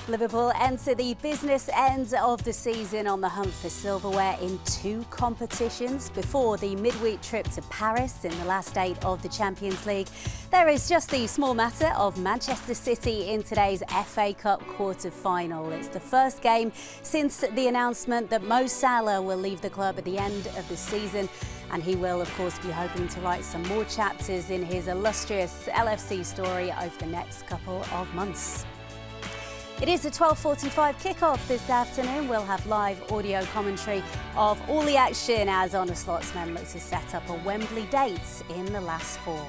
Liverpool enter the business end of the season on the hunt for silverware in 2 competitions before the midweek trip to Paris in the last 8 of the Champions League. There is just the small matter of Manchester City in today's FA Cup quarter-final. It's the first game since the announcement that Mo Salah will leave the club at the end of the season, and he will, of course, be hoping to write some more chapters in his illustrious LFC story over the next couple of months. It is a 12:45 kick-off this afternoon. We'll have live audio commentary of all the action as Honest Slotsmen look to set up a Wembley date in the last 4.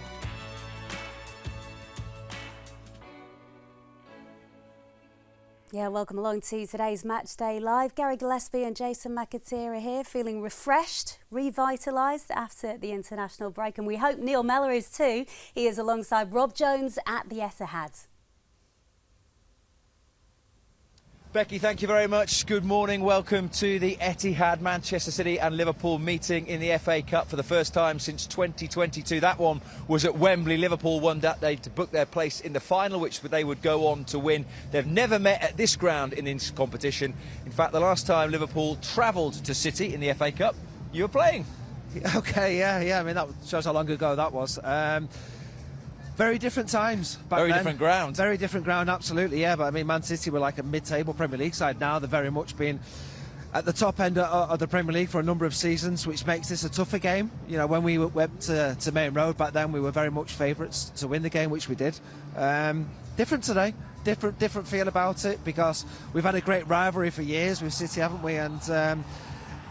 Yeah, welcome along to today's Match Day Live. Gary Gillespie and Jason McAteer are here, feeling refreshed, revitalised after the international break. And we hope Neil Mellor is too. He is alongside Rob Jones at the Etihad. Becky, thank you very much. Good morning. Welcome to the Etihad. Manchester City and Liverpool meeting in the FA Cup for the first time since 2022. That one was at Wembley. Liverpool won that day to book their place in the final, which they would go on to win. They've never met at this ground in this competition. In fact, the last time Liverpool travelled to City in the FA Cup, you were playing. Okay, yeah. I mean, that shows how long ago that was. Very different times back then. Different ground. Very different ground, absolutely, yeah. But I mean, Man City were like a mid-table Premier League side now. They're very much been at the top end of the Premier League for a number of seasons, which makes this a tougher game. You know, when we went to Main Road back then, we were very much favourites to win the game, which we did. Different today. Different feel about it, because we've had a great rivalry for years with City, haven't we?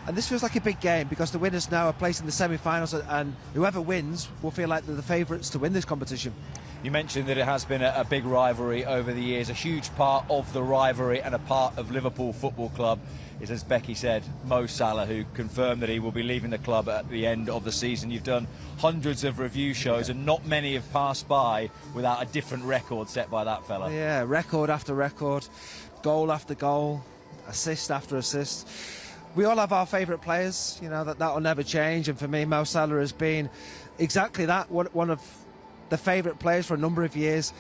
And this feels like a big game, because the winners now are placed in the semi-finals, and whoever wins will feel like they're the favourites to win this competition. You mentioned that it has been a big rivalry over the years. A huge part of the rivalry and a part of Liverpool Football Club is, as Becky said, Mo Salah, who confirmed that he will be leaving the club at the end of the season. You've done hundreds of review shows, and not many have passed by without a different record set by that fella. Yeah, record after record, goal after goal, assist after assist. We all have our favourite players, you know, that will never change. And for me, Mo Salah has been exactly that, one of the favourite players for a number of years.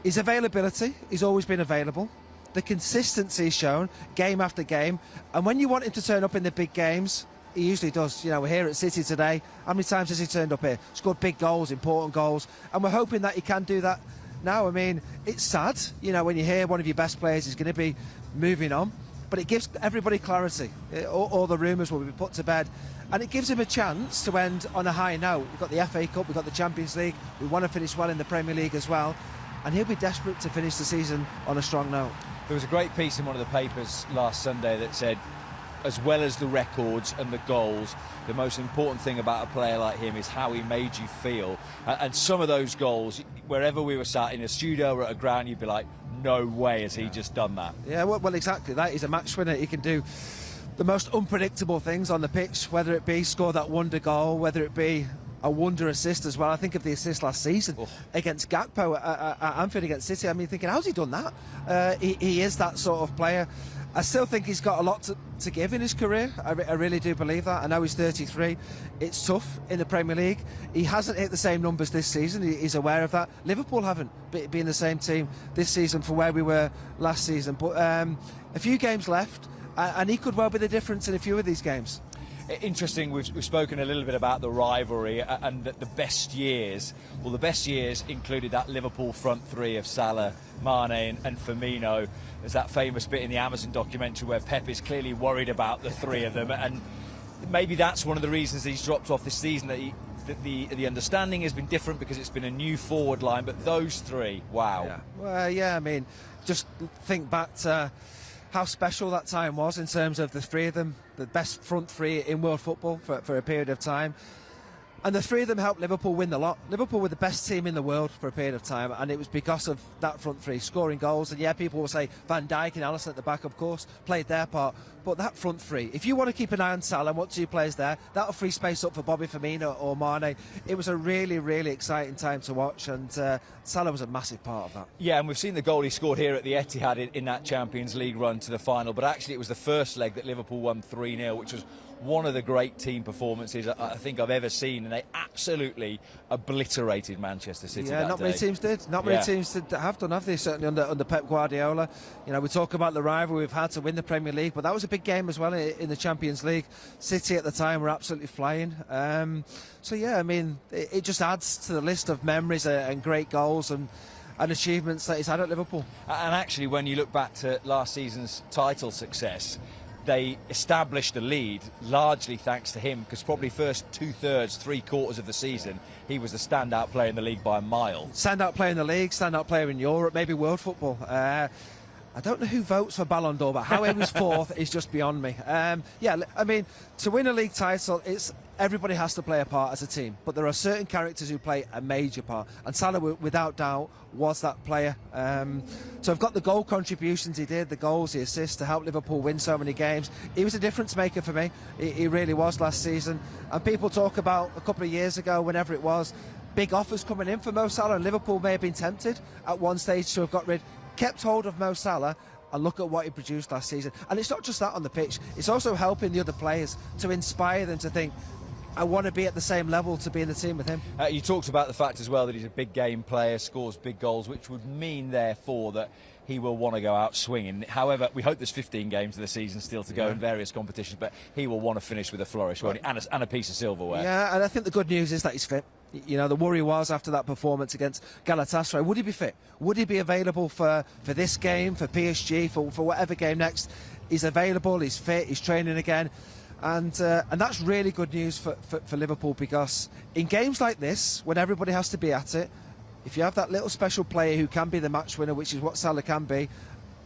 His availability, he's always been available. The consistency shown, game after game. And when you want him to turn up in the big games, he usually does. You know, we're here at City today. How many times has he turned up here? Scored big goals, important goals. And we're hoping that he can do that now. I mean, it's sad, you know, when you hear one of your best players is going to be moving on. But it gives everybody clarity. All the rumours will be put to bed, and it gives him a chance to end on a high note. We've got the FA Cup, we've got the Champions League, we want to finish well in the Premier League as well, and he'll be desperate to finish the season on a strong note. There was a great piece in one of the papers last Sunday that said, as well as the records and the goals, the most important thing about a player like him is how he made you feel. And some of those goals, wherever we were sat in a studio or at a ground, you'd be like, no way has he just done that. Yeah, well, exactly that. He's a match winner. He can do the most unpredictable things on the pitch, whether it be score that wonder goal, whether it be a wonder assist as well. I think of the assist last season against Gakpo at Anfield against City. I mean, thinking, how's he done that? He is that sort of player. I still think he's got a lot to give in his career. I really do believe that. I know he's 33. It's tough in the Premier League. He hasn't hit the same numbers this season. He's aware of that. Liverpool haven't been the same team this season for where we were last season. But a few games left, and he could well be the difference in a few of these games. Interesting, we've spoken a little bit about the rivalry and the best years. Well, the best years included that Liverpool front three of Salah, Mane and Firmino. There's that famous bit in the Amazon documentary where Pep is clearly worried about the three of them, and maybe that's one of the reasons he's dropped off this season, that the understanding has been different because it's been a new forward line. But those three, wow. Yeah. Well, yeah, I mean, just think back to how special that time was in terms of the three of them, the best front three in world football for a period of time. And the three of them helped Liverpool win the lot. Liverpool were the best team in the world for a period of time, and it was because of that front three scoring goals. And yeah, people will say Van Dijk and Alisson at the back, of course, played their part. But that front three, if you want to keep an eye on Salah and want 2 players there, that'll free space up for Bobby Firmino or Mane. It was a really, really exciting time to watch, and Salah was a massive part of that. Yeah, and we've seen the goal he scored here at the Etihad in that Champions League run to the final, but actually it was the first leg that Liverpool won 3-0, which was one of the great team performances I think I've ever seen, and they absolutely obliterated Manchester City. Yeah, not many teams did. Not many teams have done, have they? Certainly under Pep Guardiola. You know, we talk about the rivalry we've had to win the Premier League, but that was a big game as well in the Champions League. City at the time were absolutely flying. So yeah, I mean, it just adds to the list of memories and great goals and achievements that he's had at Liverpool. And actually, when you look back to last season's title success, they established a lead largely thanks to him, because probably first 2/3, 3/4 of the season, he was the standout player in the league by a mile. Standout player in the league, standout player in Europe, maybe world football. I don't know who votes for Ballon d'Or, but how he was fourth is just beyond me. Yeah, I mean, to win a league title, everybody has to play a part as a team, but there are certain characters who play a major part, and Salah, without doubt, was that player. So I've got the goal contributions he did, the goals, the assists to help Liverpool win so many games. He was a difference maker for me. He really was last season. And people talk about a couple of years ago, whenever it was, big offers coming in for Mo Salah, and Liverpool may have been tempted at one stage to have kept hold of Mo Salah, and look at what he produced last season. And it's not just that on the pitch, it's also helping the other players to inspire them to think, I want to be at the same level to be in the team with him. You talked about the fact as well that he's a big game player, scores big goals, which would mean therefore that he will want to go out swinging. However, we hope there's 15 games of the season still to go in various competitions, but he will want to finish with a flourish, won't he? And a piece of silverware. Yeah, and I think the good news is that he's fit. You know, the worry was after that performance against Galatasaray, would he be fit? Would he be available for this game, for PSG, for whatever game next? He's available, he's fit, he's training again. And that's really good news for Liverpool, because in games like this, when everybody has to be at it, if you have that little special player who can be the match winner, which is what Salah can be,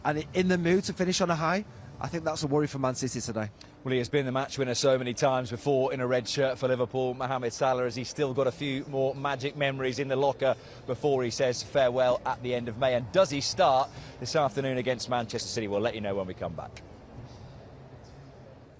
and in the mood to finish on a high, I think that's a worry for Man City today. Well, he has been the match winner so many times before in a red shirt for Liverpool. Mohamed Salah, has he still got a few more magic memories in the locker before he says farewell at the end of May? And does he start this afternoon against Manchester City? We'll let you know when we come back.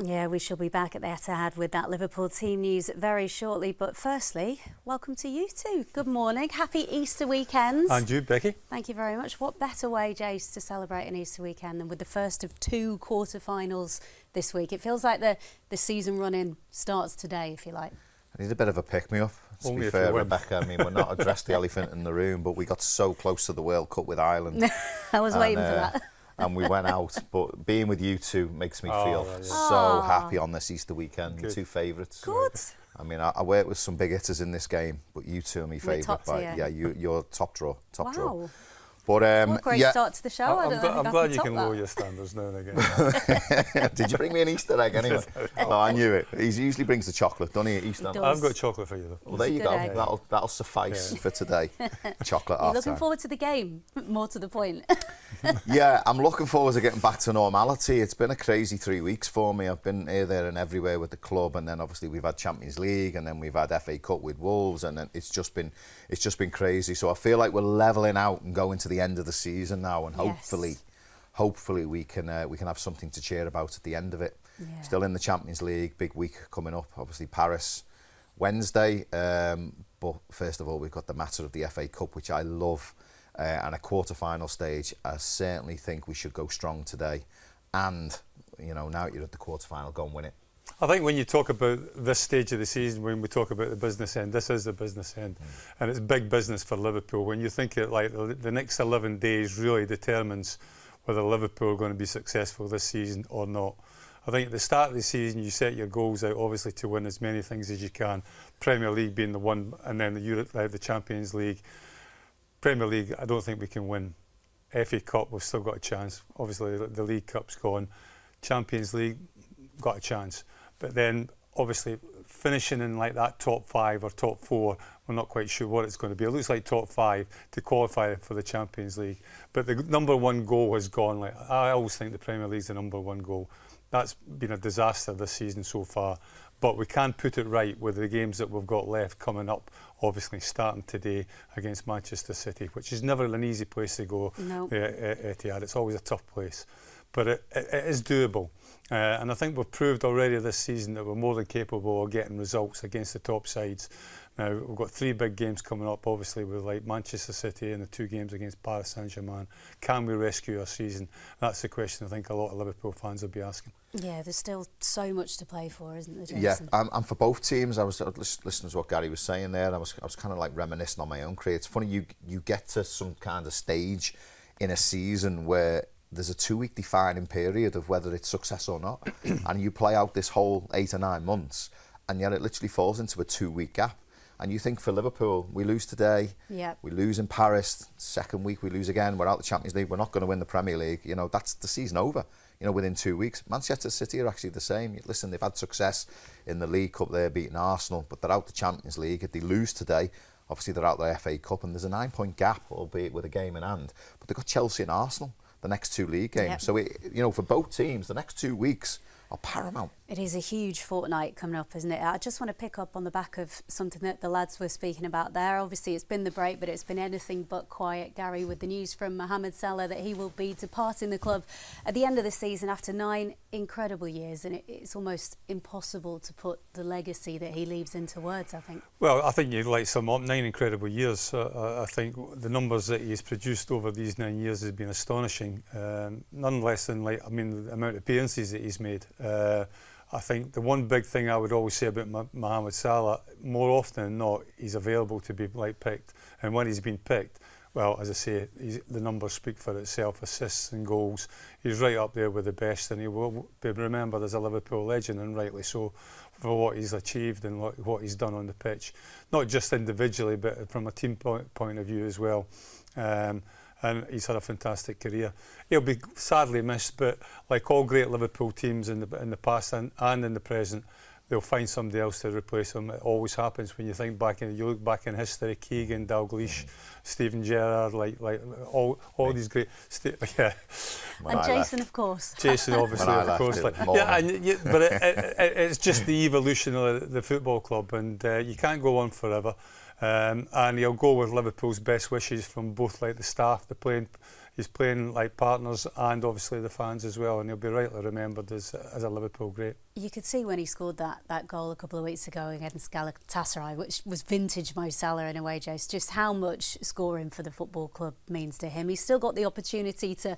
Yeah, we shall be back at the Etihad with that Liverpool team news very shortly. But firstly, welcome to you two. Good morning. Happy Easter weekend. And you, Becky. Thank you very much. What better way, Jace, to celebrate an Easter weekend than with the first of 2 quarter-finals this week? It feels like the season run-in starts today, if you like. I need a bit of a pick-me-up. To be fair, Rebecca, I mean, we're not addressed the elephant in the room, but we got so close to the World Cup with Ireland. I was waiting for that. And we went out, but being with you two makes me feel so happy on this Easter weekend. Good. 2 favourites. Good. I mean, I work with some big hitters in this game, but you two are my favourite. Yeah, you're top draw. Wow. But, what a great start to the show. I'm glad you can lower your standards now and again. Did you bring me an Easter egg anyway? No, I knew it. He usually brings the chocolate, doesn't he, at Easter? I've got chocolate for you, though. Well, there you go. That'll suffice for today. Chocolate You're half looking time. forward to the game, more to the point. Yeah, I'm looking forward to getting back to normality. It's been a crazy 3 weeks for me. I've been here, there and everywhere with the club, and then obviously we've had Champions League, and then we've had FA Cup with Wolves, and then it's just been crazy. So I feel like we're levelling out and going to the end of the season now, and hopefully we can have something to cheer about at the end of it. Yeah. Still in the Champions League, big week coming up. Obviously Paris Wednesday, but first of all we've got the matter of the FA Cup, which I love, and a quarter-final stage. I certainly think we should go strong today, and you know, now you're at the quarter-final, go and win it. I think when you talk about this stage of the season, when we talk about the business end, this is the business end, and it's big business for Liverpool. When you think it like the next 11 days really determines whether Liverpool are going to be successful this season or not. I think at the start of the season you set your goals out obviously to win as many things as you can, Premier League being the one, and then the Champions League. Premier League, I don't think we can win. FA Cup, we've still got a chance. Obviously the League Cup's gone. Champions League, got a chance. But then, obviously, finishing in like that top 5 or top 4, we're not quite sure what it's going to be. It looks like top 5 to qualify for the Champions League. But the number 1 goal has gone. Like I always think the Premier League's the number 1 goal. That's been a disaster this season so far. But we can put it right with the games that we've got left coming up, obviously starting today against Manchester City, which is never an easy place to go. No. Etihad. It's always a tough place. But it is doable. And I think we've proved already this season that we're more than capable of getting results against the top sides. Now, we've got 3 big games coming up, obviously, with like Manchester City and the 2 games against Paris Saint-Germain. Can we rescue our season? That's the question I think a lot of Liverpool fans will be asking. Yeah, there's still so much to play for, isn't there, Yeah, Jason? and for both teams, I was listening to what Gary was saying there. I was kind of like reminiscing on my own career. It's funny, you get to some kind of stage in a season where there's a 2-week defining period of whether it's success or not, and you play out this whole 8 or 9 months, and yet it literally falls into a 2-week gap. And you think for Liverpool, we lose today, we lose in Paris, second week we lose again, we're out the Champions League, we're not going to win the Premier League, you know, that's the season over, you know, within 2 weeks. Manchester City are actually the same. Listen, they've had success in the League Cup, they're beating Arsenal, but they're out the Champions League. If they lose today, obviously they're out the FA Cup, and there's a 9-point gap, albeit with a game in hand, but they've got Chelsea and Arsenal, the next 2 league games. So, you know, for both teams, the next 2 weeks are paramount. It is a huge fortnight coming up, isn't it? I just want to pick up on the back of something that the lads were speaking about there. Obviously, it's been the break, but it's been anything but quiet, Gary, with the news from Mohamed Salah that he will be departing the club at the end of the season after 9 incredible years, and it's almost impossible to put the legacy that he leaves into words, I think. Well, I think you'd like sum up 9 incredible years. I think the numbers that he's produced over these 9 years has been astonishing. None less than, like, I mean, the amount of appearances that he's made. I think the one big thing I would always say about Mohamed Salah, more often than not, he's available to be picked. And when he's been picked, well, as I say, the numbers speak for itself, assists and goals. He's right up there with the best, and he will be remembered as a Liverpool legend, and rightly so, for what he's achieved and what he's done on the pitch. Not just individually, but from a team point of view as well. And he's had a fantastic career. He'll be sadly missed, but like all great Liverpool teams in the past and in the present, they'll find somebody else to replace him. It always happens when you look back in history. Keegan, Dalglish, Steven Gerrard, like all these great, And Jason, of course. Jason, obviously, of course. But it's just the evolution of the football club, and you can't go on forever. And he'll go with Liverpool's best wishes from both the staff, his playing partners, and obviously the fans as well. And he'll be rightly remembered as a Liverpool great. You could see when he scored that goal a couple of weeks ago against Galatasaray, which was vintage Mo Salah in a way, Jace, just how much scoring for the football club means to him. He's still got the opportunity to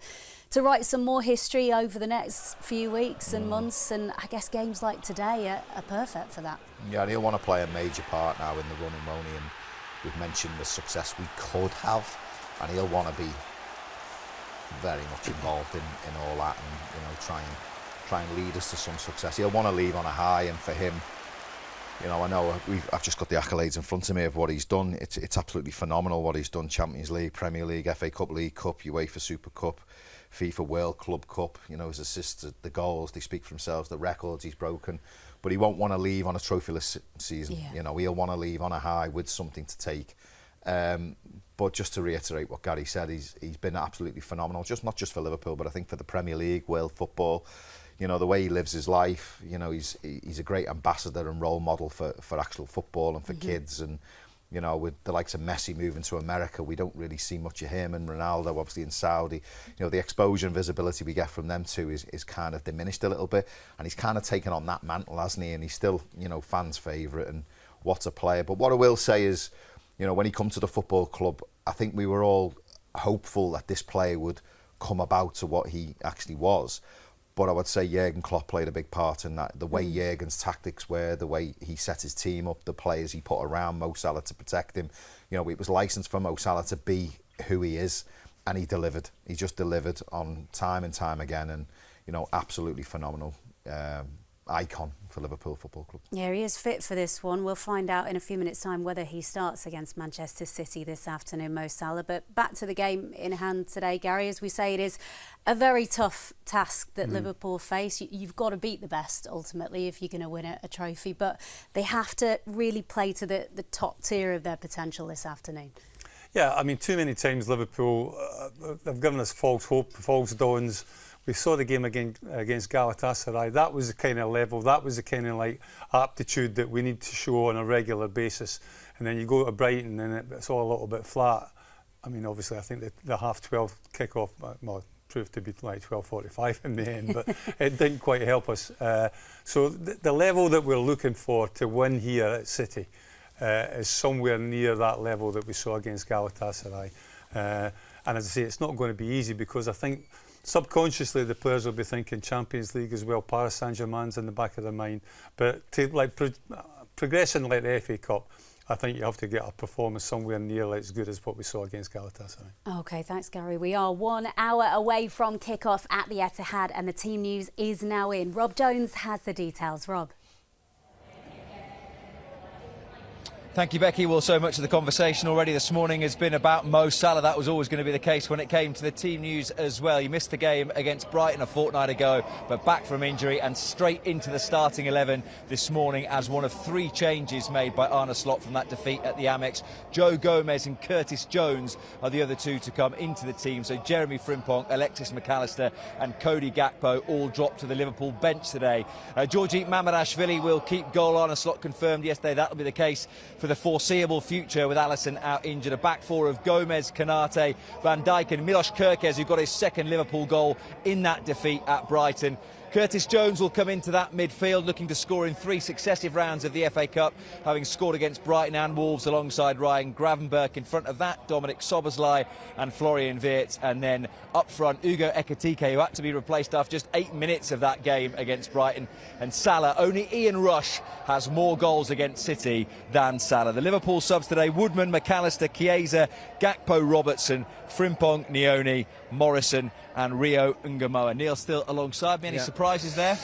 write some more history over the next few weeks and months, and I guess games like today are perfect for that. Yeah, and he'll want to play a major part now in the running, won't he? And we've mentioned the success we could have, and he'll want to be very much involved in all that, and try and lead us to some success. He'll want to leave on a high, and for him, I know I've just got the accolades in front of me of what he's done. It's absolutely phenomenal what he's done. Champions League, Premier League, FA Cup, League Cup, UEFA Super Cup, FIFA World Club Cup. His assists, the goals, they speak for themselves. The records he's broken, but he won't want to leave on a trophyless season. Yeah. He'll want to leave on a high with something to take. But just to reiterate what Gary said, he's been absolutely phenomenal. Not just for Liverpool, but I think for the Premier League, world football. The way he lives his life. He's a great ambassador and role model for actual football and for kids. And with the likes of Messi moving to America, we don't really see much of him, and Ronaldo obviously in Saudi. The exposure and visibility we get from them two is kind of diminished a little bit, and he's kind of taken on that mantle, hasn't he? And he's still fans' favourite, and what a player. But what I will say is, when he come to the football club, I think we were all hopeful that this player would come about to what he actually was. But I would say Jurgen Klopp played a big part in that. The way Jurgen's tactics were, the way he set his team up, the players he put around Mo Salah to protect him. It was licensed for Mo Salah to be who he is, and he delivered. He just delivered on time and time again, and absolutely phenomenal icon for Liverpool Football Club. Yeah, he is fit for this one. We'll find out in a few minutes' time whether he starts against Manchester City this afternoon, Mo Salah. But back to the game in hand today, Gary. As we say, it is a very tough task that Liverpool face. You've got to beat the best, ultimately, if you're going to win a trophy. But they have to really play to the top tier of their potential this afternoon. Yeah, I mean, too many times Liverpool, they've given us false hope, false dawns. We saw the game against Galatasaray. That was the kind of level, that was the kind of aptitude that we need to show on a regular basis. And then you go to Brighton and it's all a little bit flat. I mean, obviously, I think the half-12 kick-off proved to be 12:45 in the end, but it didn't quite help us. So the level that we're looking for to win here at City, is somewhere near that level that we saw against Galatasaray. And as I say, it's not going to be easy, because I think subconsciously the players will be thinking Champions League as well. Paris Saint-Germain's in the back of their mind. But to progressing like the FA Cup, I think you have to get a performance somewhere nearly as good as what we saw against Galatasaray. OK, thanks, Gary. We are 1 hour away from kick-off at the Etihad, and the team news is now in. Rob Jones has the details. Rob. Thank you, Becky. Well, so much of the conversation already this morning has been about Mo Salah. That was always going to be the case when it came to the team news as well. He missed the game against Brighton a fortnight ago, but back from injury and straight into the starting 11 this morning as one of 3 changes made by Arne Slot from that defeat at the Amex. Joe Gomez and Curtis Jones are the other 2 to come into the team. So Jeremy Frimpong, Alexis McAllister and Cody Gakpo all dropped to the Liverpool bench today. Georgi Mamadashvili will keep goal. Arne Slot confirmed yesterday that'll be the case for the foreseeable future, with Alisson out injured. A back 4 of Gomez, Konate, Van Dijk and Milos Kerkez, who got his second Liverpool goal in that defeat at Brighton. Curtis Jones will come into that midfield, looking to score in 3 successive rounds of the FA Cup, having scored against Brighton and Wolves alongside Ryan Gravenberch. In front of that, Dominic Szoboszlai and Florian Wirtz, and then up front, Ugo Ekitike, who had to be replaced after just 8 minutes of that game against Brighton, and Salah. Only Ian Rush has more goals against City than Salah. The Liverpool subs today: Woodman, McAllister, Chiesa, Gakpo, Robertson, Frimpong, Nioni, Morrison and Rio Ungamoa. Neil still alongside me. Any surprises there?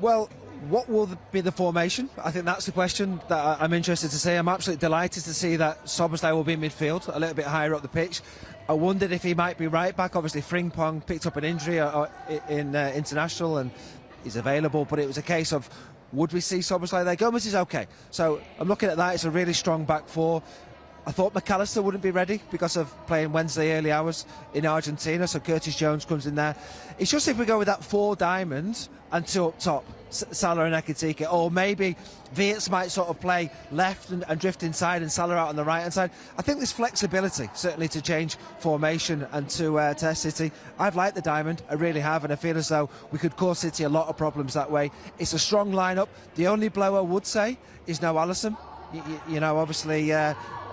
Well, what will be the formation? I think that's the question that I'm interested to see. I'm absolutely delighted to see that Szoboszlai will be in midfield, a little bit higher up the pitch. I wondered if he might be right back. Obviously, Frimpong picked up an injury in international and he's available, but it was a case of, would we see Szoboszlai there? Gomez is okay. So I'm looking at that. It's a really strong back 4. I thought McAllister wouldn't be ready because of playing Wednesday early hours in Argentina, so Curtis Jones comes in there. It's just if we go with that 4 diamonds and 2 up top, Salah and Ekitike, or maybe Wirtz might sort of play left and drift inside and Salah out on the right-hand side. I think there's flexibility, certainly, to change formation and to test City. I've liked the diamond, I really have, and I feel as though we could cause City a lot of problems that way. It's a strong lineup. The only blow I would say is no Alisson. You know, obviously...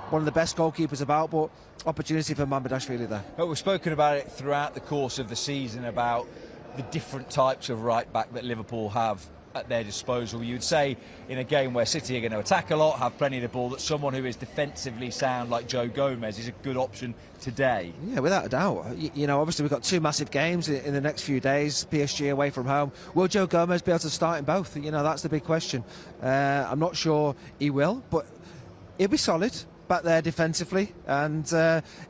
one of the best goalkeepers about, but opportunity for Mamadashvili there. But we've spoken about it throughout the course of the season, about the different types of right-back that Liverpool have at their disposal. You'd say in a game where City are going to attack a lot, have plenty of the ball, that someone who is defensively sound like Joe Gomez is a good option today. Yeah, without a doubt. You know, obviously we've got 2 massive games in the next few days, PSG away from home. Will Joe Gomez be able to start in both? You know, that's the big question. I'm not sure he will, but he'll be solid back there defensively, and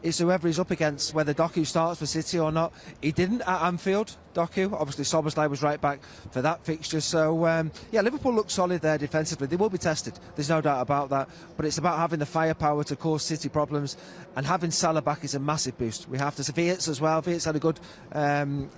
it's whoever he's up against, whether Doku starts for City or not. He didn't at Anfield, Doku. Obviously Szoboszlai was right back for that fixture, so yeah, Liverpool look solid there defensively. They will be tested, there's no doubt about that, but it's about having the firepower to cause City problems, and having Salah back is a massive boost. We have to see Wirtz as well. Wirtz had a good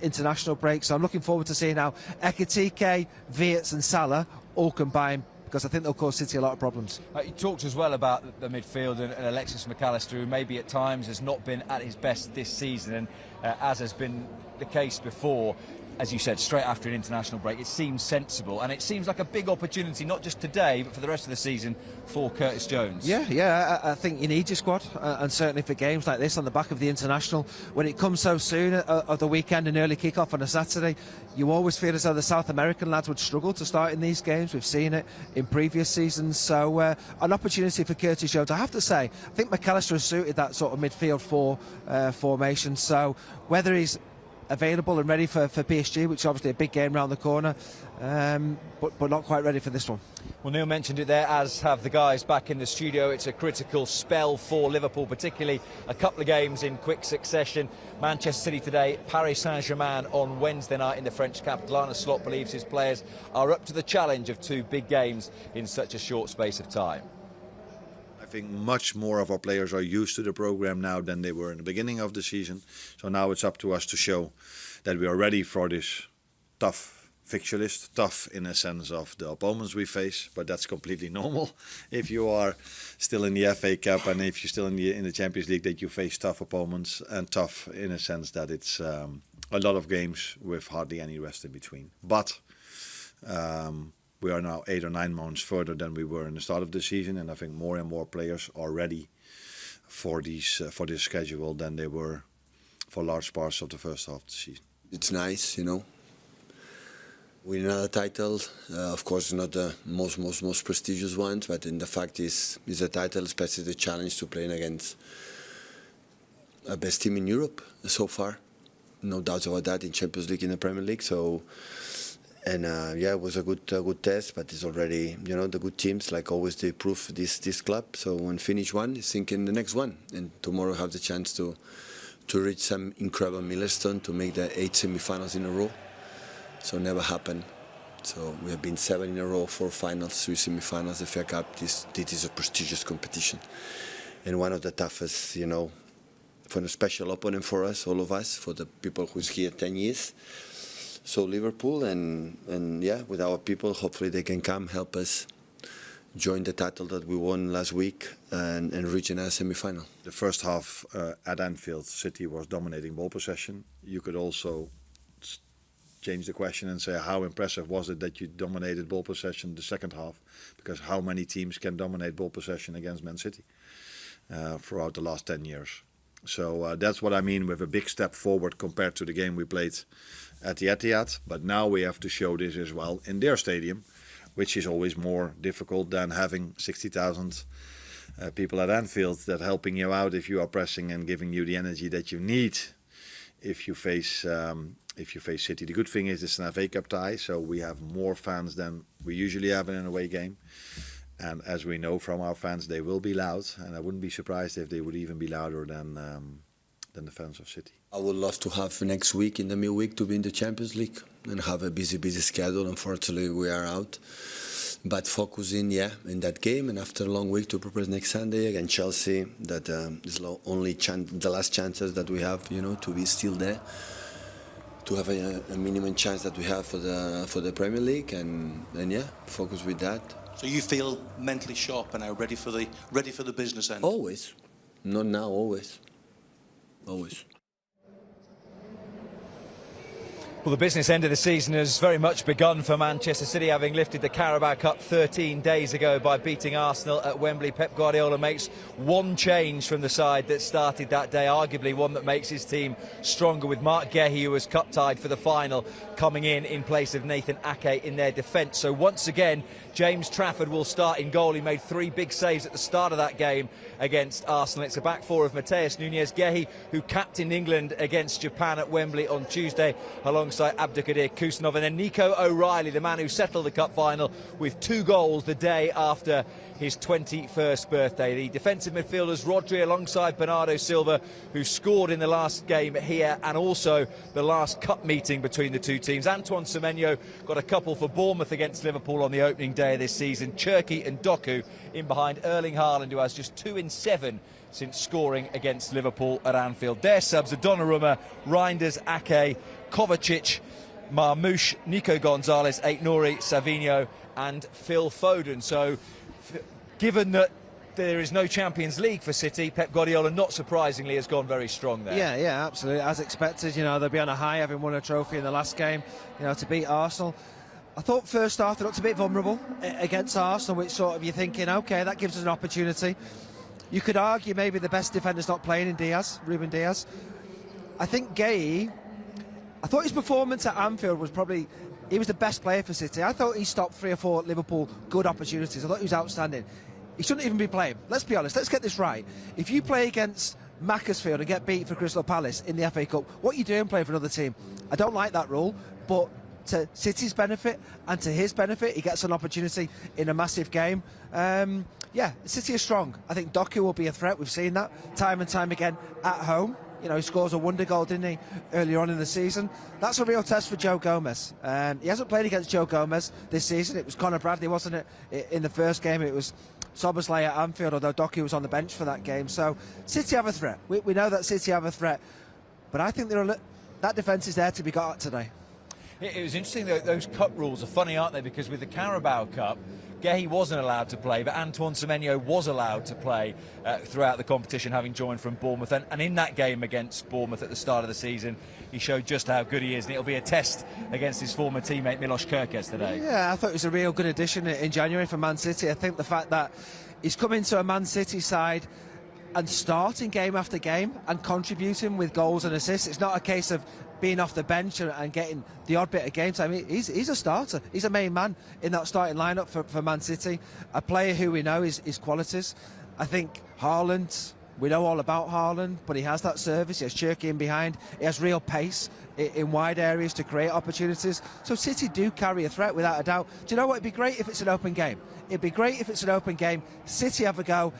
international break, so I'm looking forward to seeing how Ekitike, Wirtz and Salah all combine, because I think they'll cause City a lot of problems. You talked as well about the midfield and Alexis McAllister, who maybe at times has not been at his best this season, and as has been the case before, as you said, straight after an international break, it seems sensible, and it seems like a big opportunity, not just today, but for the rest of the season, for Curtis Jones. Yeah, I think you need your squad, and certainly for games like this on the back of the international, when it comes so soon of the weekend and early kick-off on a Saturday, you always feel as though the South American lads would struggle to start in these games. We've seen it in previous seasons, so an opportunity for Curtis Jones. I have to say, I think McAllister has suited that sort of midfield 4 formation, so whether he's available and ready for PSG, which is obviously a big game round the corner, but not quite ready for this one. Well, Neil mentioned it there, as have the guys back in the studio. It's a critical spell for Liverpool, particularly a couple of games in quick succession. Manchester City today, Paris Saint-Germain on Wednesday night in the French capital. Arne Slot believes his players are up to the challenge of 2 big games in such a short space of time. I think much more of our players are used to the program now than they were in the beginning of the season. So now it's up to us to show that we are ready for this tough fixture list. Tough in a sense of the opponents we face, but that's completely normal. If you are still in the FA Cup and if you're still in the Champions League, that you face tough opponents, and tough in a sense that it's a lot of games with hardly any rest in between. But we are now 8 or 9 months further than we were in the start of the season, and I think more and more players are ready for this schedule than they were for large parts of the first half of the season. It's nice, you know. Winning another title, of course, not the most prestigious one, but in the fact is a title, especially the challenge to playing against a best team in Europe so far. No doubts about that in Champions League, in the Premier League. So, and yeah, it was a good test, but it's already, you know, the good teams, like always, they prove this club. So when finish one, think in the next one, and tomorrow have the chance to reach some incredible milestone, to make the 8 semi-finals in a row. So never happened. So we have been 7 in a row, 4 finals, 3 semi-finals, the FA Cup. This is a prestigious competition, and one of the toughest, you know, for a special opponent for us, all of us, for the people who's here 10 years. So Liverpool, and yeah, with our people, hopefully they can come help us join the title that we won last week and reach another semi-final. The first half at Anfield, City was dominating ball possession. You could also change the question and say, how impressive was it that you dominated ball possession the second half? Because how many teams can dominate ball possession against Man City throughout the last 10 years? So that's what I mean with a big step forward compared to the game we played at the Etihad. But now we have to show this as well in their stadium, which is always more difficult than having 60,000 people at Anfield that helping you out if you are pressing and giving you the energy that you need if you face City. The good thing is it's an FA Cup tie, so we have more fans than we usually have in an away game. And as we know from our fans, they will be loud, and I wouldn't be surprised if they would even be louder than the fans of City. I would love to have next week, in the midweek, to be in the Champions League and have a busy schedule. Unfortunately, we are out. But focusing, yeah, in that game, and after a long week to prepare next Sunday against Chelsea, that is the last chances that we have, you know, to be still there, to have a minimum chance that we have for the Premier League, and yeah, focus with that. So you feel mentally sharp and now ready for the business end? Always, not now, always. Well, the business end of the season has very much begun for Manchester City, having lifted the Carabao Cup 13 days ago by beating Arsenal at Wembley. Pep Guardiola makes one change from the side that started that day, arguably one that makes his team stronger, with Mark Guehi, who was cup-tied for the final, coming in place of Nathan Ake in their defence. So once again, James Trafford will start in goal. He made 3 big saves at the start of that game against Arsenal. It's a back four of Mateus Nunes, Guehi, who captained England against Japan at Wembley on Tuesday, alongside Abdulkadir Kusanov, and then Nico O'Reilly, the man who settled the cup final with 2 goals the day after his 21st birthday. The defensive midfielders, Rodri alongside Bernardo Silva, who scored in the last game here and also the last cup meeting between the two teams. Antoine Semenyo got a couple for Bournemouth against Liverpool on the opening day of this season. Cherki and Doku in behind Erling Haaland, who has just 2 in 7 since scoring against Liverpool at Anfield. Their subs are Donnarumma, Reinders, Ake, Kovacic, Marmoush, Nico Gonzalez, Aït-Nouri, Savinho and Phil Foden. So given that there is no Champions League for City, Pep Guardiola, not surprisingly, has gone very strong there. Yeah, absolutely. As expected, you know, they'll be on a high, having won a trophy in the last game, you know, to beat Arsenal. I thought first half they looked a bit vulnerable against Arsenal, which sort of you're thinking, OK, that gives us an opportunity. You could argue maybe the best defender's not playing in Ruben Diaz. I think Guehi, I thought his performance at Anfield was probably, he was the best player for City. I thought he stopped 3 or 4 Liverpool good opportunities. I thought he was outstanding. He shouldn't even be playing. Let's be honest, let's get this right. If you play against Macclesfield and get beat for Crystal Palace in the FA Cup, what are you doing playing for another team? I don't like that rule, but to City's benefit and to his benefit, he gets an opportunity in a massive game. Yeah, City is strong. I think Doku will be a threat. We've seen that time and time again at home. You know, he scores a wonder goal, didn't he, earlier on in the season. That's a real test for Joe Gomez. He hasn't played against Joe Gomez this season. It was Conor Bradley, wasn't it, in the first game? It was Szoboszlai at Anfield, although Doku was on the bench for that game. So City have a threat. We know that City have a threat. But I think that defence is there to be got at today. It was interesting that those cup rules are funny, aren't they? Because with the Carabao Cup, Gehi wasn't allowed to play, but Antoine Semenyo was allowed to play throughout the competition, having joined from Bournemouth. And in that game against Bournemouth at the start of the season, he showed just how good he is, and it'll be a test against his former teammate Milos Kerkez today. Yeah, I thought it was a real good addition in January for Man City. I think the fact that he's come into a Man City side and starting game after game and contributing with goals and assists. It's not a case of being off the bench and getting the odd bit of game time. He's a starter. He's a main man in that starting lineup for Man City. A player who we know his qualities. I think Haaland, we know all about Haaland, but he has that service. He has Cherki in behind. He has real pace in wide areas to create opportunities. So City do carry a threat without a doubt. Do you know what? It'd be great if it's an open game. It'd be great if it's an open game. City have a go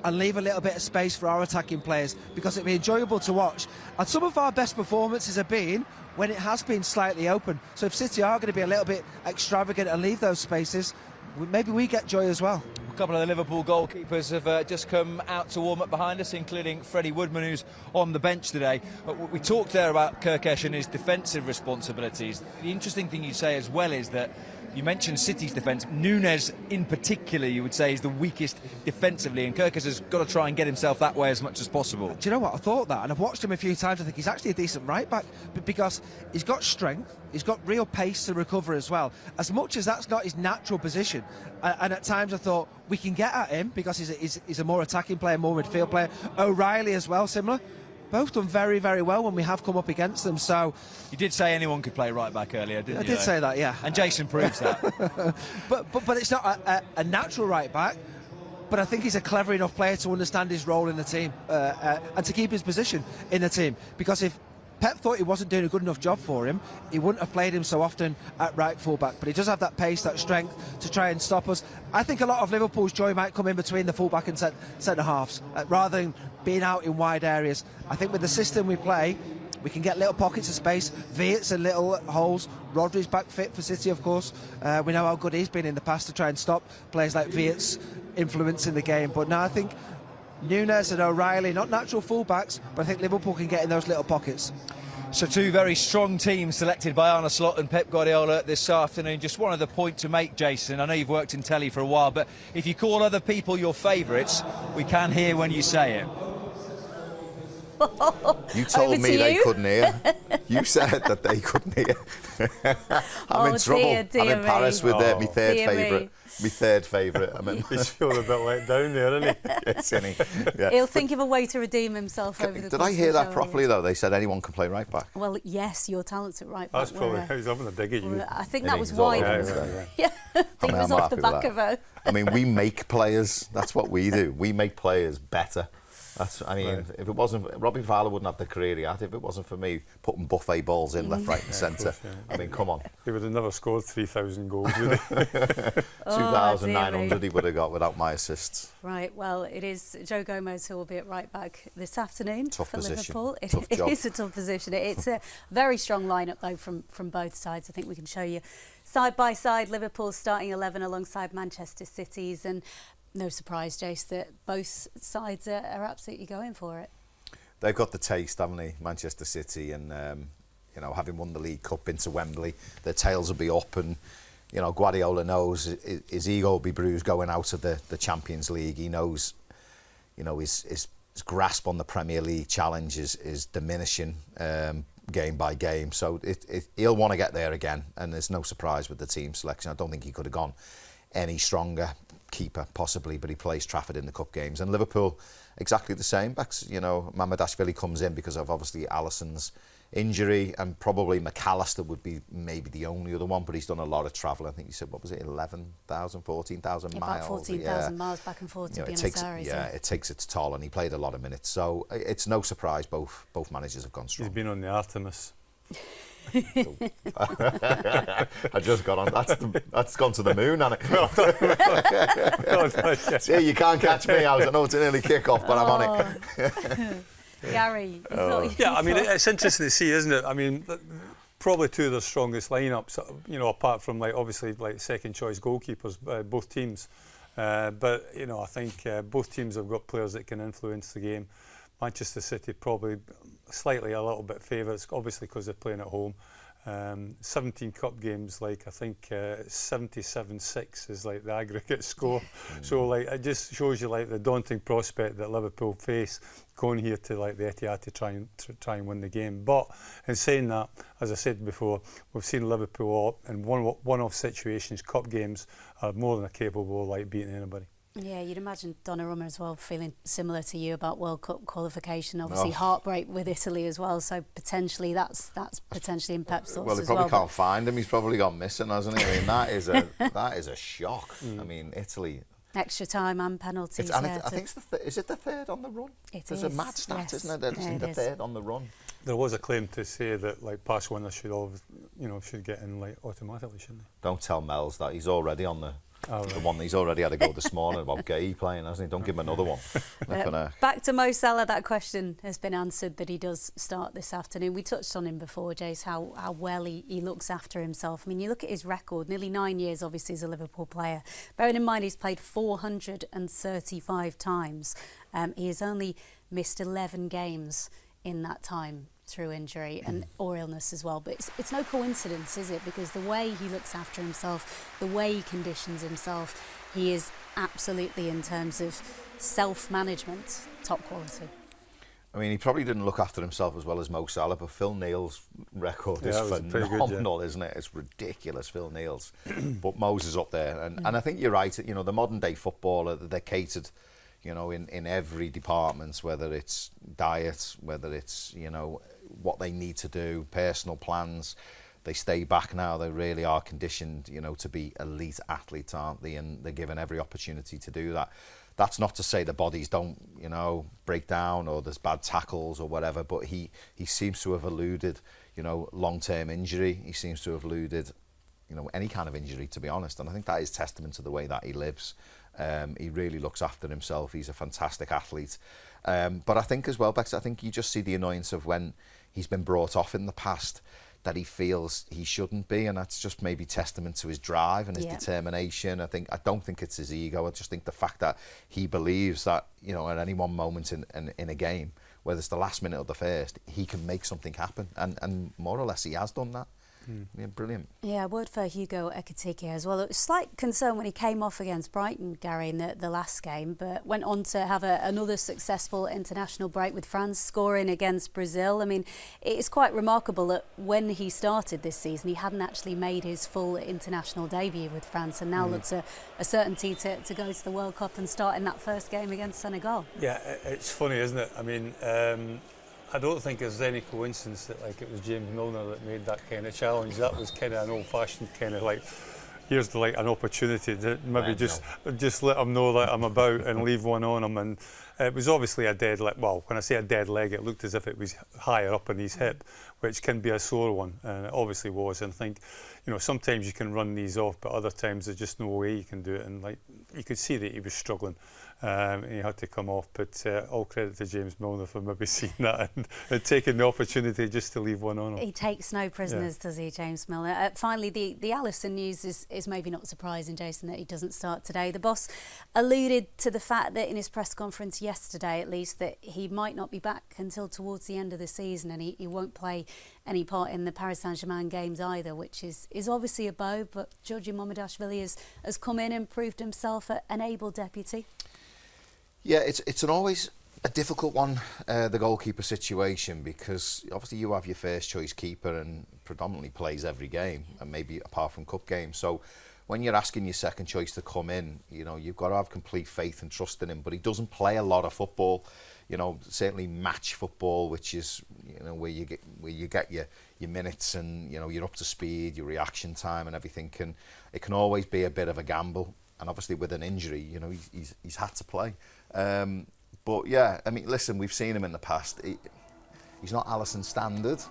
and leave a little bit of space for our attacking players, because it'd be enjoyable to watch. And some of our best performances have been when it has been slightly open. So if City are going to be a little bit extravagant and leave those spaces, maybe we get joy as well. A couple of the Liverpool goalkeepers have just come out to warm up behind us, including Freddie Woodman, who's on the bench today. We talked there about Kerkez and his defensive responsibilities. The interesting thing you say as well is that you mentioned City's defence. Núñez in particular, you would say, is the weakest defensively, and Kerkez has got to try and get himself that way as much as possible. Do you know what? I thought that, and I've watched him a few times. I think he's actually a decent right back, because he's got strength, he's got real pace to recover as well. As much as that's not his natural position, and at times I thought we can get at him because he's a more attacking player, more midfield player. O'Reilly as well, similar. Both done very, very well when we have come up against them. So you did say anyone could play right back earlier, didn't you? I did say that, yeah. And Jason proves that. but it's not a natural right back. But I think he's a clever enough player to understand his role in the team and to keep his position in the team. Because if Pep thought he wasn't doing a good enough job for him, he wouldn't have played him so often at right full-back. But he does have that pace, that strength to try and stop us. I think a lot of Liverpool's joy might come in between the full-back and centre-halves, rather than being out in wide areas. I think with the system we play, we can get little pockets of space, Viets and little holes. Rodri's back fit for City, of course. We know how good he's been in the past to try and stop players like Viets influencing the game. But now I think Núñez and O'Reilly, not natural full-backs, but I think Liverpool can get in those little pockets. So two very strong teams selected by Arne Slot and Pep Guardiola this afternoon. Just one other point to make, Jason. I know you've worked in telly for a while, but if you call other people your favourites, we can hear when you say it. You told me they couldn't hear. You said that they couldn't hear. I'm in trouble. Dear I'm in Paris with my third favourite. My third favourite. I mean, he's feeling a bit let down there, isn't he? Yes, isn't he? Yeah. He'll think of a way to redeem himself over the course of the show. Did I hear that properly, though? They said anyone can play right back. Well, yes, your talents at right back. That's probably he's having a dig at you. I think that was wide. Yeah. I think it was off the back of her. I mean, we make players. That's what we do. We make players better. If it wasn't, Robbie Fowler wouldn't have the career he had if it wasn't for me putting buffet balls in left, right and centre. I mean, come on. He would have never scored 3,000 goals, would he? 2,900 he would have got without my assists. Right, well, it is Joe Gomez who will be at right back this afternoon for Liverpool. It job. is a tough position. It's a very strong lineup, though, from both sides. I think we can show you side by side Liverpool's starting 11 alongside Manchester City's, and no surprise, Jace, that both sides are absolutely going for it. They've got the taste, haven't they, Manchester City, and having won the League Cup into Wembley, their tails will be up, and Guardiola knows his ego will be bruised going out of the Champions League. He knows, his grasp on the Premier League challenge is diminishing game by game. So he'll want to get there again, and there's no surprise with the team selection. I don't think he could have gone any stronger. Keeper possibly, but he plays Trafford in the cup games, and Liverpool exactly the same. Mamardashvili comes in because of obviously Alisson's injury, and probably McAllister would be maybe the only other one, but he's done a lot of travel. I think he said, what was it, 11,000, 14,000 miles? About 14,000 miles back and forth to Buenos Aires. It takes its toll, and he played a lot of minutes, so it's no surprise both managers have gone strong. He's been on the Artemis. I just got on. That's gone to the moon, hasn't it? See, you can't catch me. I know it's an early kick-off, but I'm on it. Gary, it's interesting to see, isn't it? I mean, probably two of the strongest lineups. Apart from obviously second choice goalkeepers, both teams. But I think both teams have got players that can influence the game. Manchester City probably slightly a little bit favourites, obviously because they're playing at home. 17 cup games, like I think 77-6 is like the aggregate score. So like it just shows you like the daunting prospect that Liverpool face going here to like the Etihad to try and win the game. But in saying that, as I said before, we've seen Liverpool in one-off situations, cup games, are more than capable of like beating anybody. Yeah, you'd imagine Donnarumma as well feeling similar to you about World Cup qualification. Obviously, heartbreak with Italy as well. So potentially that's potentially in Pep's thoughts well, they as well. probably can't find him. He's probably gone missing, hasn't he? I mean, that is a shock. I mean, Italy. Extra time and penalties. I think it's is it the third on the run? There's a mad stat, yes. isn't it? It's the third on the run. There was a claim to say that like past winners should get in like automatically, shouldn't they? Don't tell Mel's that he's already on the. Oh, right. The one he's already had a goal this morning about Gay playing, hasn't he? Don't give him another one. Back to Mo Salah, that question has been answered that he does start this afternoon. We touched on him before, Jace, how well he looks after himself. I mean, you look at his record, nearly 9 years, obviously, as a Liverpool player. Bearing in mind he's played 435 times. He has only missed 11 games in that time through injury and or illness as well, but it's no coincidence, is it? Because the way he looks after himself, the way he conditions himself, he is absolutely, in terms of self-management, top quality. I mean, he probably didn't look after himself as well as Mo Salah, but Phil Neal's record is phenomenal, isn't it? It's ridiculous, Phil Neal's. But Mo's is up there, and I think you're right. You know, the modern day footballer, they're catered, you know, in every department, whether it's diet, whether it's, you know, what they need to do, personal plans. They stay back now. They really are conditioned, you know, to be elite athletes, aren't they? And they're given every opportunity to do that. That's not to say the bodies don't, you know, break down or there's bad tackles or whatever, but he seems to have eluded, you know, long-term injury. He seems to have eluded, you know, any kind of injury, to be honest. And I think that is testament to the way that he lives. He really looks after himself. He's a fantastic athlete. But I think as well, Bex, I think you just see the annoyance of when he's been brought off in the past that he feels he shouldn't be, and that's just maybe testament to his drive and his determination. I don't think it's his ego. I just think the fact that he believes that, you know, at any one moment in a game, whether it's the last minute or the first, he can make something happen, and more or less he has done that. Yeah, brilliant. Yeah, a word for Hugo Ekitike as well. It was slight concern when he came off against Brighton, Gary, in the last game, but went on to have another successful international break with France, scoring against Brazil. I mean, it's quite remarkable that when he started this season, he hadn't actually made his full international debut with France, and now looks a certainty to go to the World Cup and start in that first game against Senegal. Yeah, it's funny, isn't it? I mean, I don't think there's any coincidence that like it was James Milner that made that kind of challenge. That was kind of an old-fashioned kind of like, here's like an opportunity to maybe just let him know that I'm about and leave one on him. And it was obviously a dead leg. Well, when I say a dead leg, it looked as if it was higher up in his hip, which can be a sore one, and it obviously was. And I think, you know, sometimes you can run these off, but other times there's just no way you can do it. And like you could see that he was struggling. And he had to come off, but all credit to James Milner for maybe seeing that and taking the opportunity just to leave one on him. He takes no prisoners, does he, James Milner? Finally, the Alisson news is maybe not surprising, Jason, that he doesn't start today. The boss alluded to the fact that in his press conference yesterday, at least, that he might not be back until towards the end of the season, and he won't play any part in the Paris Saint-Germain games either, which is obviously a blow, but Georgi Momodashvili has come in and proved himself an able deputy. Yeah, it's always a difficult one, the goalkeeper situation, because obviously you have your first choice keeper and predominantly plays every game, and maybe apart from cup games. So when you're asking your second choice to come in, you know, you've got to have complete faith and trust in him. But he doesn't play a lot of football, you know, certainly match football, which is, you know, where you get your minutes and, you know, you're up to speed, your reaction time and everything. And it can always be a bit of a gamble. And obviously with an injury, you know, he's had to play. But yeah, I mean, listen, we've seen him in the past. He's not Alisson standard,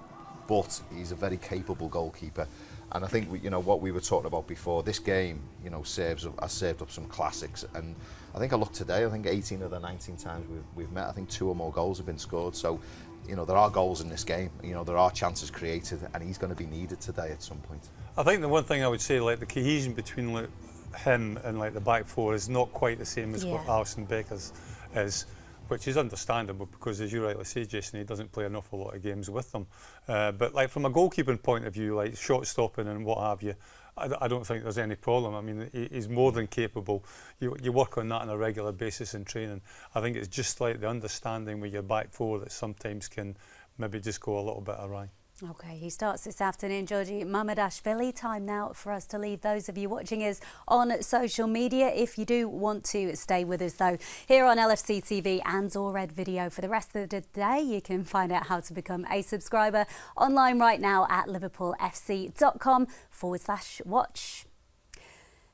but he's a very capable goalkeeper. And I think, you know, what we were talking about before, this game, you know, has served up some classics. And I think I looked today, I think 18 of the 19 times we've met, I think 2 or more goals have been scored. So, you know, there are goals in this game. You know, there are chances created, and he's going to be needed today at some point. I think the one thing I would say, like the cohesion between him and like the back four is not quite the same as what Alisson Becker's is. which is understandable because, as you rightly say, Jason, he doesn't play an awful lot of games with them. But like from a goalkeeping point of view, like shot stopping and what have you, I don't think there's any problem. I mean, he's more than capable. You work on that on a regular basis in training. I think it's just like the understanding with your back four that sometimes can maybe just go a little bit awry. OK, he starts this afternoon, Georgie Mamardashvili. Time now for us to leave those of you watching us on social media. If you do want to stay with us, though, here on LFC TV and or Red Video for the rest of the day, you can find out how to become a subscriber online right now at liverpoolfc.com/watch.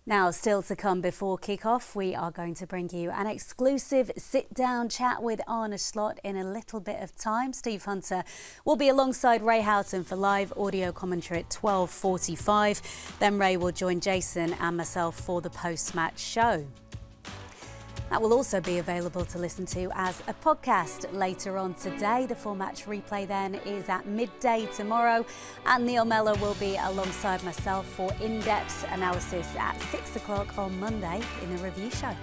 Now, still to come before kick-off, we are going to bring you an exclusive sit-down chat with Arne Slot in a little bit of time. Steve Hunter will be alongside Ray Houghton for live audio commentary at 12:45. Then Ray will join Jason and myself for the post-match show. That will also be available to listen to as a podcast later on today. The full match replay then is at midday tomorrow, and Neil Mellor will be alongside myself for in-depth analysis at 6 o'clock on Monday in the review show.